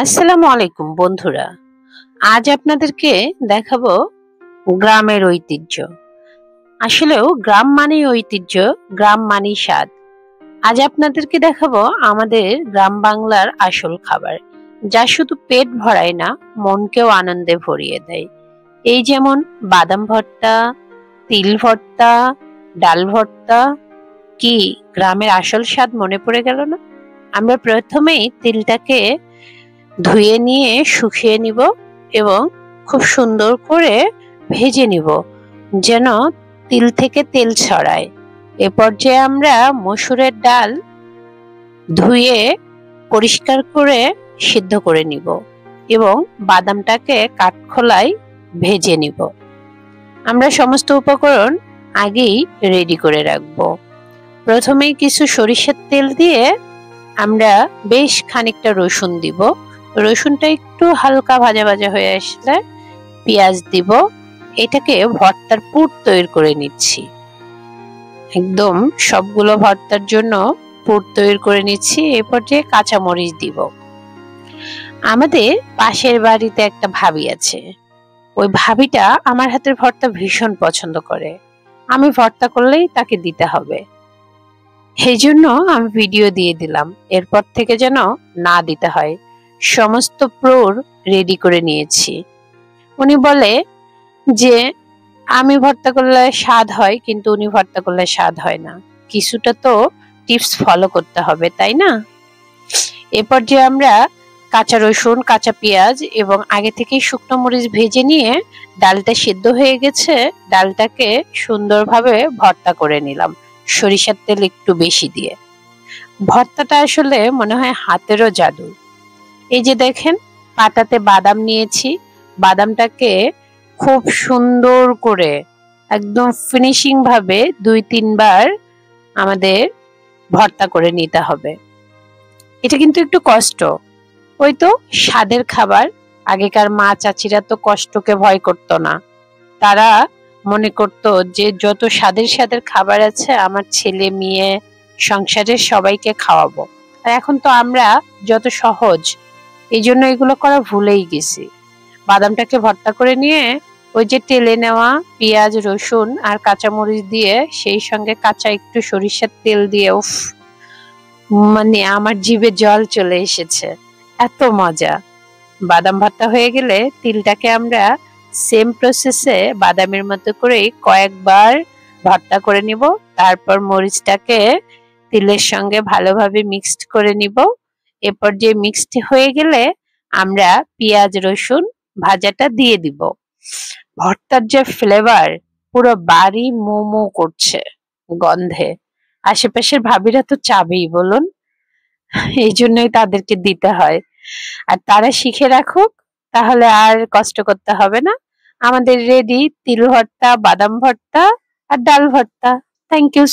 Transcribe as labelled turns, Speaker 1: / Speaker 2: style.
Speaker 1: আসসালামু আলাইকুম বন্ধুরা। আজ আপনাদেরকে দেখাবো গ্রামের ঐতিহ্য। আসলেও গ্রাম মানেই ঐতিহ্য, গ্রাম মানেই স্বাদ। আজ আপনাদেরকে দেখাবো আমাদের গ্রাম বাংলার আসল খাবার, যা শুধু পেট ভরায় না, মনকেও আনন্দে ভরিয়ে দেয়। এই যেমন বাদাম ভর্তা, তিল ভর্তা, ডাল ভর্তা। কি গ্রামের আসল স্বাদ মনে পড়ে গেল না? আমরা প্রথমেই তিলটাকে ধুয়ে নিয়ে শুকিয়ে নিব এবং খুব সুন্দর করে ভেজে নিব, যেন তিল থেকে তেল ছড়ায়। এ পর্যায়ে আমরা মসুরের ডাল ধুয়ে পরিষ্কার করে সিদ্ধ করে নিব এবং বাদামটাকে কাঠখোলায় ভেজে নিব। আমরা সমস্ত উপকরণ আগেই রেডি করে রাখব। প্রথমেই কিছু সরিষার তেল দিয়ে আমরা বেশ খানিকটা রসুন দিব। রসুনটা একটু হালকা ভাজা ভাজা হয়ে আসলে পেঁয়াজ দিব। এটাকে ভর্তার পুর তৈরি করে নিচ্ছি। একদম সবগুলো ভর্তার জন্য পুর তৈরি করে নিচ্ছি। এরপর যে কাঁচামরিচ দিব। আমাদের পাশের বাড়িতে একটা ভাবি আছে। ওই ভাবিটা আমার হাতের ভর্তা ভীষণ পছন্দ করে। আমি ভর্তা করলেই তাকে দিতে হবে। সেই জন্য আমি ভিডিও দিয়ে দিলাম, এরপর থেকে যেন না দিতে হয়। সমস্ত পুর রেডি করে নিয়েছি। উনি বলে যে আমি ভর্তা করলে স্বাদ হয়, কিন্তু উনি ভর্তা করলে স্বাদ হয় না। কিছুটা তো টিপস ফলো করতে হবে, তাই না? এরপর যে আমরা কাঁচা রসুন, কাঁচা পেঁয়াজ এবং আগে থেকেই শুকনো মরিচ ভেজে নিয়ে ডালটা সিদ্ধ হয়ে গেছে, ডালটাকে সুন্দরভাবে ভর্তা করে নিলাম সরিষার তেল একটু বেশি দিয়ে। ভর্তাটা আসলে মনে হয় হাতেরও জাদু। এই যে দেখেন, পাতাতে বাদাম নিয়েছি। বাদামটাকে খুব সুন্দর করে একদম ফিনিশিং ভাবে ২-৩ বার আমাদের ভর্তা করে নিতে হবে। এটা কিন্তু একটু কষ্ট। ওই তো স্বাদের খাবার। আগেকার মা চাচিরা তো কষ্টকে ভয় করতো না। তারা মনে করতো যে যত স্বাদের স্বাদের খাবার আছে আমার ছেলে মেয়ে সংসারের সবাইকে খাওয়াবো। আর এখন তো আমরা যত সহজ, এই জন্য এগুলো করা ভুলেই গেছি। বাদামটাকে ভর্তা করে নিয়ে ওই যে তেলে নেওয়া পেঁয়াজ, রসুন আর কাঁচামরিচ দিয়ে, সেই সঙ্গে কাঁচা একটু সরিষার তেল দিয়ে, উফ, মানে আমার জিভে জল চলে এসেছে। এত মজা। বাদাম ভর্তা হয়ে গেলে তিলটাকে আমরা সেম প্রসেসে বাদামের মতো করে কয়েকবার ভর্তা করে নিব। তারপর মরিচটাকে তিলের সঙ্গে ভালোভাবে মিক্সড করে নিব। এরপর যে মিক্সড হয়ে গেলে আমরা পেঁয়াজ, রসুন ভাজাটা দিয়ে দিব। ভর্তার যে ফ্লেভার, পুরো বাড়ি মো মো করছে গন্ধে। আশেপাশের ভাবিরা তো চাবেই বলুন। এই জন্যই তাদেরকে দিতে হয়। আর তারা শিখে রাখুক, তাহলে আর কষ্ট করতে হবে না। আমাদের রেডি তিল ভর্তা, বাদাম ভর্তা আর ডাল ভর্তা। Thank you.